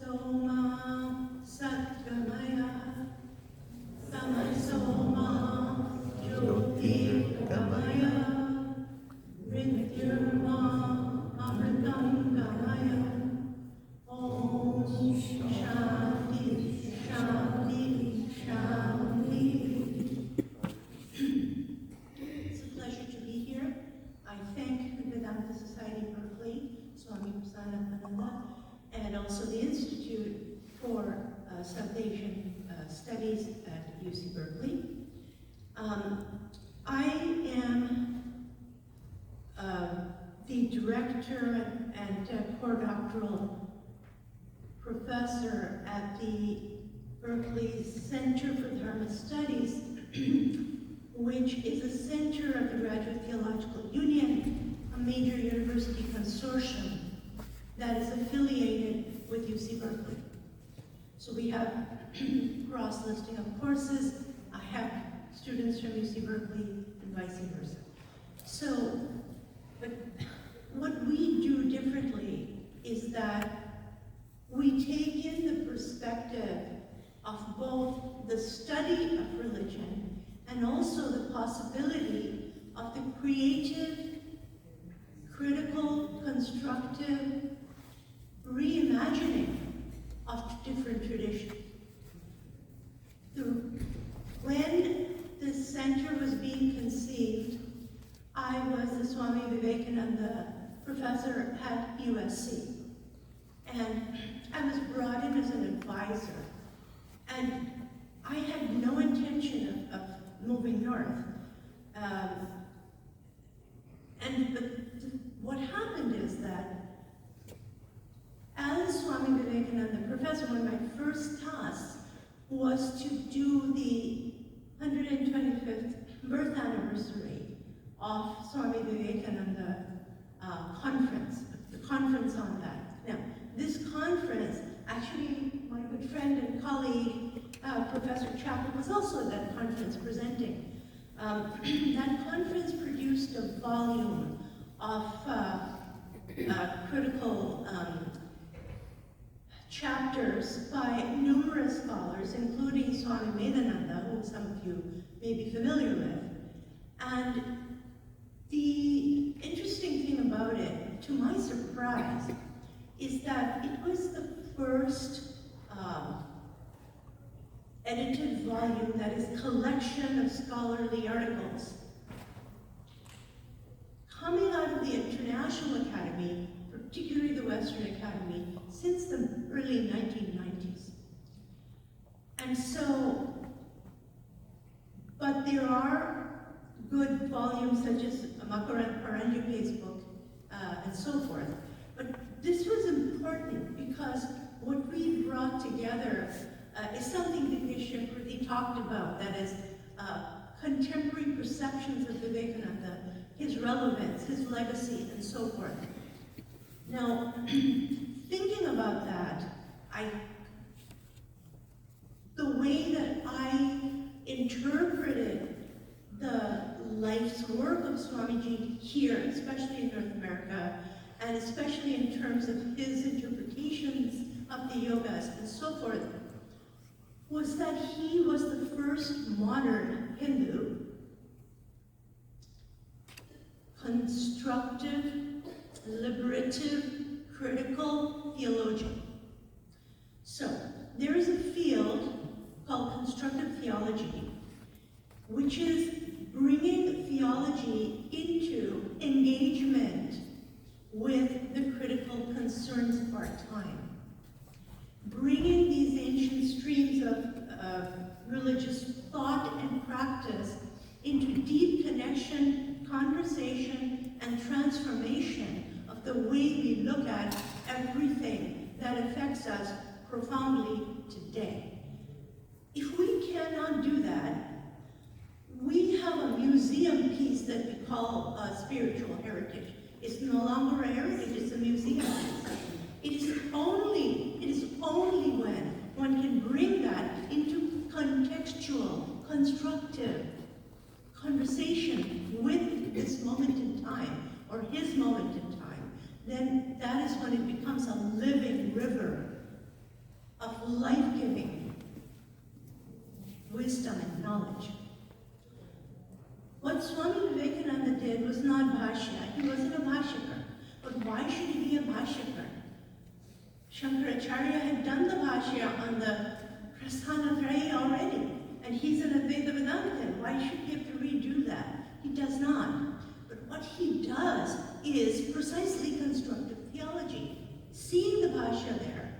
Soma Satgamaya Tamasoma Jyotirgamaya Mrityurma Amritam Gamaya. Om Shanti Shanti Shanti. It's a pleasure to be here. I thank the Vedanta Society Berkeley, Swami Prasannatmananda, and also the Institute for South Asian Studies at UC Berkeley. I am the director and postdoctoral professor at the Berkeley Center for Dharma Studies, which is a center of the Graduate Theological Union, a major university consortium that is affiliated with UC Berkeley. So we have cross-listing of courses. I have students from UC Berkeley and vice versa. So, but what we do differently is that we take in the perspective of both the study of religion and also the possibility of the creative, critical, constructive reimagining of different traditions. When the center was being conceived, I was the Swami Vivekananda professor at USC. And I was brought in as an advisor. And I had no intention of moving north. But what happened is that as Swami Vivekananda professor, one of my first tasks was to do the 125th birth anniversary of Swami Vivekananda conference, the conference on that. Now, this conference, actually, my good friend and colleague, Professor Chapman, was also at that conference presenting. That conference produced a volume of critical chapters by numerous scholars, including Swami Prasannatmananda, who some of you may be familiar with. And the interesting thing about it, to my surprise, is that it was the first edited volume that is collection of scholarly articles coming out of the International Academy, particularly the Western Academy, since the early 1990s. And so, but there are good volumes such as Makaran Paranjupe's book and so forth. But this was important because what we brought together is something that Vishnupurti talked about, that is contemporary perceptions of Vivekananda, his relevance, his legacy, and so forth. Now, thinking about that, the way that I interpreted the life's work of Swamiji here, especially in North America, and especially in terms of his interpretations of the yogas and so forth, was that he was the first modern Hindu, constructive, liberative, critical theologian. So, there is a field called constructive theology, which is bringing theology into engagement with the critical concerns of our time. Bringing these ancient streams of religious thought and practice into deep connection, conversation, and transformation of the way we look at everything that affects us profoundly today. If we cannot do that, we have a museum piece that we call spiritual heritage. It's no longer a heritage, it's a museum piece. It is only when one can bring that into contextual, constructive conversation with this moment in time, or his moment in time, then that is when it becomes a living river of life-giving wisdom and knowledge. What Swami Vivekananda did was not bhashya. He wasn't a bhashyakar. But why should he be a bhashyakar? Shankaracharya had done the bhashya on the Prasannatmananda already, and he's an Advaita Vedantin. Why should he have to redo that? He does not. But what he does is precisely constructive theology. Seeing the bhashya there,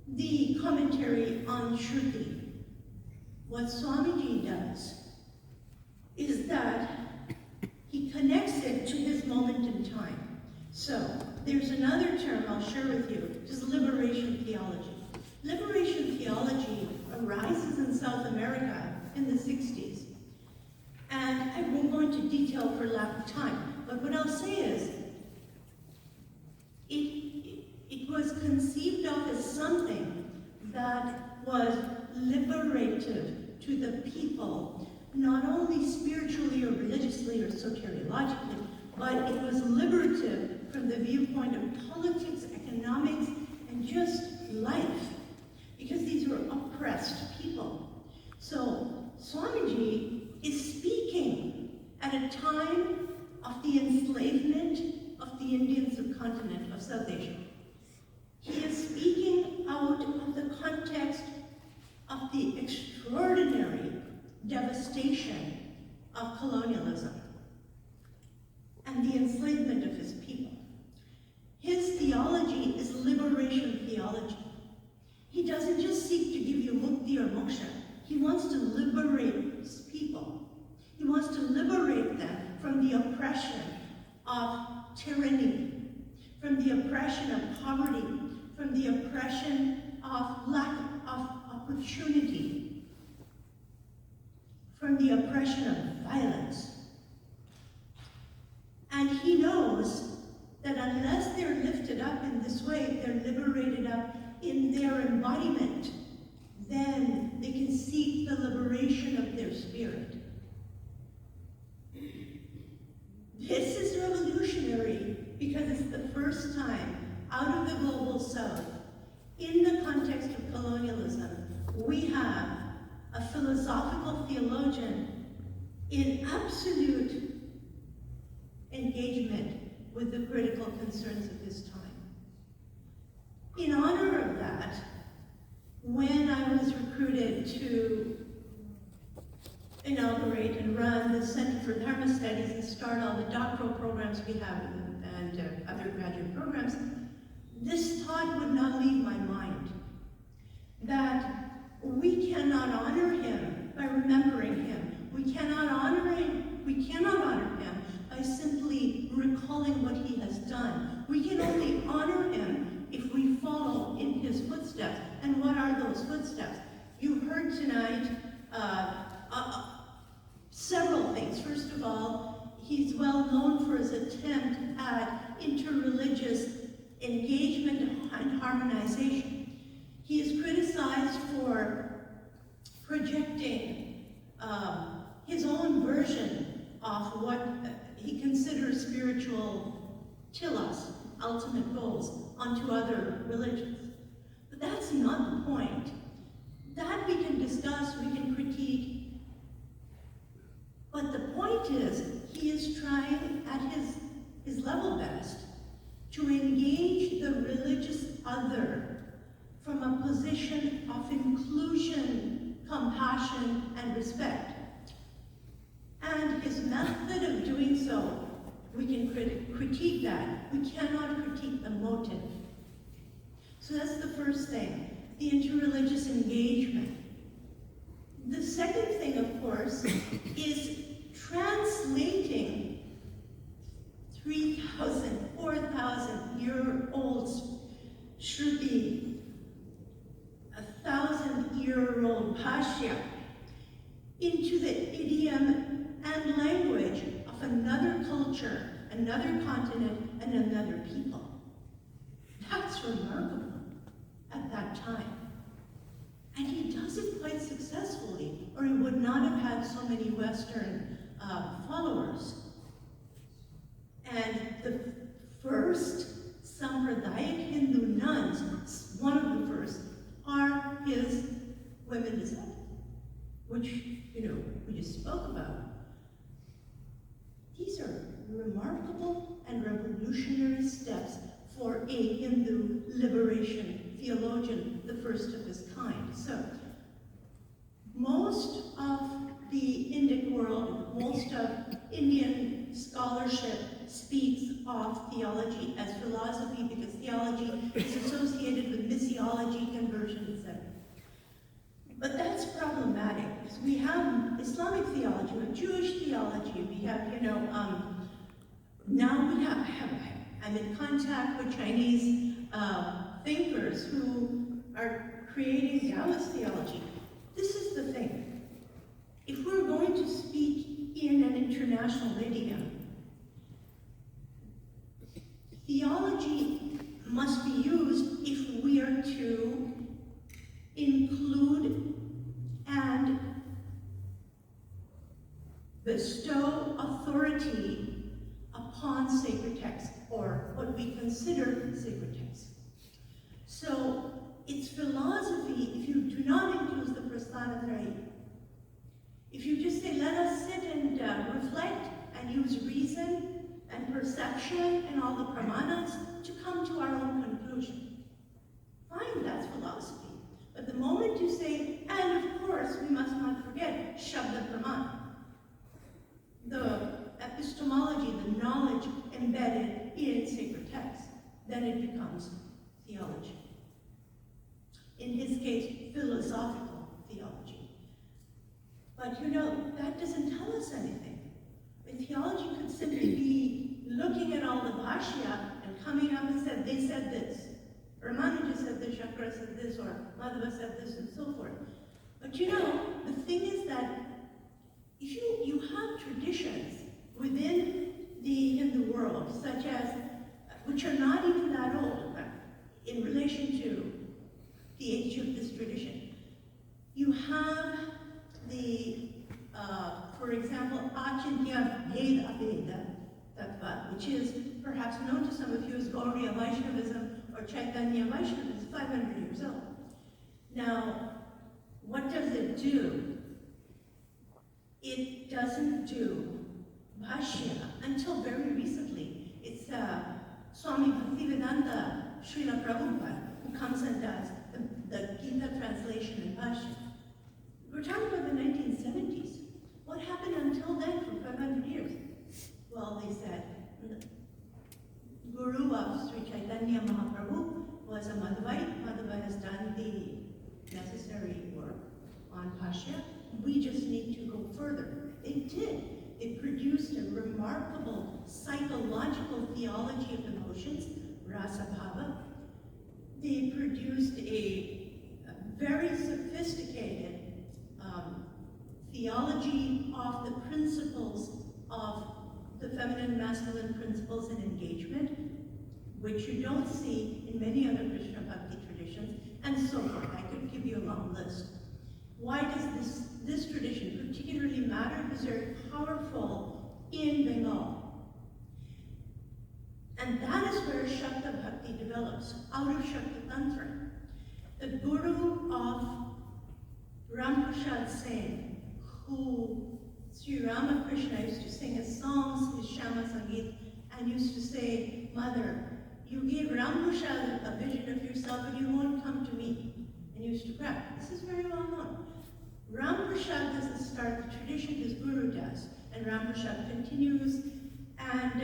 the commentary on Shruti, what Swamiji does is that he connects it to his moment in time. So, there's another term I'll share with you, which is liberation theology. Liberation theology arises in South America in the 60s. And I won't go into detail for lack of time, but what I'll say is, it was conceived of as something that was liberative to the people, not only spiritually or religiously or soteriologically, but it was liberative from the viewpoint of politics, economics, and just life, because these were oppressed people. So Swamiji is speaking at a time of the enslavement of the Indian subcontinent of South Asia. He is speaking out of the context of the extraordinary devastation of colonialism and the enslavement of his people. His theology is liberation theology. He doesn't just seek to give you mukti or moksha. He wants to liberate his people. He wants to liberate them from the oppression of tyranny, from the oppression of poverty, from the oppression of lack of opportunity, from the oppression of violence. And he knows that unless they're lifted up in this way, they're liberated up in their embodiment, then they can seek the liberation of their spirit. This is revolutionary because it's the first time out of the global south, in the context of colonialism, we have a philosophical theologian in absolute engagement with the critical concerns of his time. In honor of that, when I was recruited to inaugurate and run the Center for Dharma Studies and start all the doctoral programs we have and other graduate programs, this thought would not leave my mind, that we cannot honor him by remembering him. We cannot honor him by simply recalling what he has done. We can only honor him if we follow in his footsteps. And what are those footsteps? You heard tonight several things. First of all, he's well known for his attempt at interreligious engagement and harmonization. He is criticized for projecting his own version of what he considers spiritual tilas, ultimate goals, onto other religions. But that's not the point. That we can discuss, we can critique. But the point is, he is trying at his level best to engage the religious other from a position of inclusion, compassion, and respect. And his method of doing so, we can critique that. We cannot critique the motive. So that's the first thing, the interreligious engagement. The second thing, of course, is translating 3,000, 4,000-year-old Shruti, 1,000-year-old Bhashya, into the idiom and language of another culture, another continent, and another people. That's remarkable at that time. And he does it quite successfully, or he would not have had so many Western followers. And the first Sampradayic Hindu nuns, one of the women descent, which, we just spoke about. These are remarkable and revolutionary steps for a Hindu liberation theologian, the first of his kind. So, most of the Indic world, most of Indian scholarship speaks of theology as philosophy because theology is associated with missiology, conversion, etc. But that's problematic because we have Islamic theology, we have Jewish theology, we have, now we have, I'm in contact with Chinese thinkers who are creating Taoist theology. This is the thing. If we're going to speak in an international idiom, theology must be used if we are to include and bestow authority upon sacred texts, or what we consider sacred texts. So it's philosophy if you do not include the Prasannatmananda. If you just say, let us sit and reflect and use reason and perception and all the pramanas to come to our own conclusion. Fine, that's philosophy. But the moment you say, and of course, we must not forget Shabda Pramana, the epistemology, the knowledge embedded in sacred texts, then it becomes theology. In his case, philosophical theology. But that doesn't tell us anything. Theology could simply be looking at all the bhashya and coming up and said, they said this. Ramanuja said this, Shankara said this, or Madhava said this, and so forth. But the thing is that if you have traditions within the Hindu world, such as, which are not even that old, in relation to the age of this tradition. You have the, for example, Achintya Veda Veda Tattva, which is perhaps known to some of you as Gauriya Vaishnavism or Chaitanya Vaishnavism, is 500 years old. Now, what does it do? It doesn't do bhashya until very recently. It's Swami Prasannatmananda, Srila Prabhupada, who comes and does the Gita translation in bhashya. We're talking about the 1970s. What happened until then for 500 years? Well, they said, the guru of Sri Chaitanya Mahaprabhu was a Madhvite. Madhva has done the necessary work on bhashya. We just need to go further. They did. They produced a remarkable psychological theology of emotions, Rasa Bhava. They produced a very sophisticated theology of the principles of the feminine and masculine principles in engagement, which you don't see in many other Krishna Bhakti traditions, and so forth. I could give you a long list. Why does this tradition particularly matter? Because they're powerful in Bengal. And that is where Shakta Bhakti develops, out of Shakta Tantra. The guru of Ramprasad Sen, who Sri Ramakrishna used to sing his songs, his Sherma Sangeet, and used to say, Mother, you gave Ramprasad a vision of yourself, but you won't come to me. And he used to cry. This is very well known. Ramprasad doesn't start the tradition, his guru does. And Ramprasad continues, and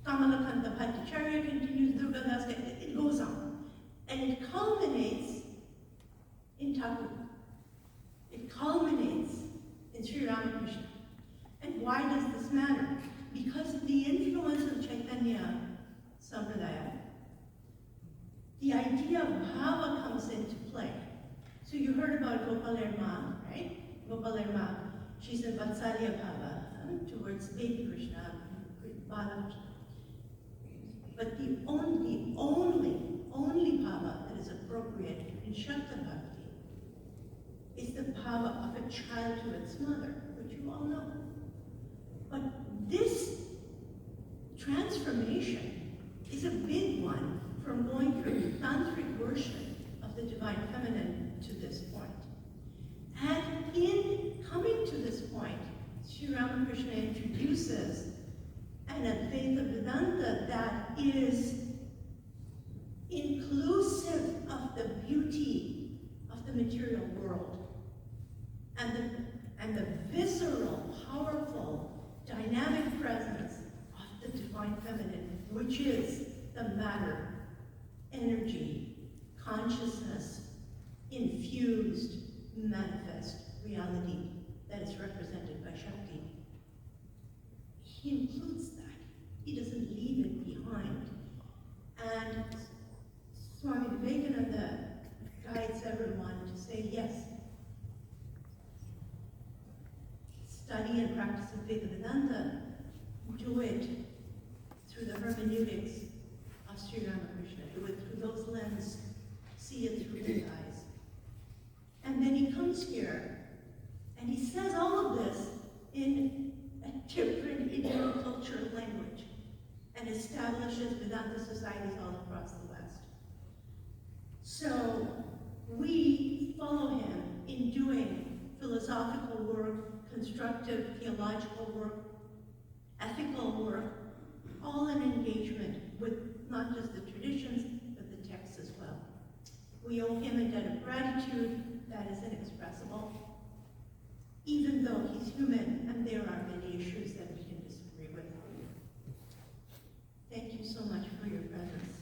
Kamalakanta Bhattacharya continues, Durgadas, it goes on. And it culminates in Thakur. It culminates in Sri Ramakrishna. And why does this matter? Because of the influence of Chaitanya Sampradaya. The idea of bhava comes into play. So you heard about Gopaler Ma, right? Gopaler Ma, she's a Vatsalya bhava towards baby Krishna, Balakrishna. But the only bhava that is appropriate in Shakta Bhakti is the bhava of a child to its mother, which you all know. But this transformation is a big one from going from tantric worship of the divine feminine to this point. Sri Ramakrishna introduces an Advaita Vedanta that is inclusive of the beauty of the material world and the visceral, powerful, dynamic presence of the divine feminine, which is the matter, energy, consciousness, infused, manifest reality that is represented by Shakti. He includes that. He doesn't leave it behind. And Swami Vivekananda guides everyone to say, yes, study and practice Advaita Vedanta, do it through the hermeneutics of Sri Ramakrishna, do it through those lenses, see it through his eyes. And then he comes here, and he says all of this in a different Indo-cultural language, and establishes Vedanta societies all across the West. So we follow him in doing philosophical work, constructive theological work, ethical work, all in engagement with not just the traditions, but the texts as well. We owe him a debt of gratitude that is inexpressible, even though he's human and there are many issues that we can disagree with. Thank you so much for your presence.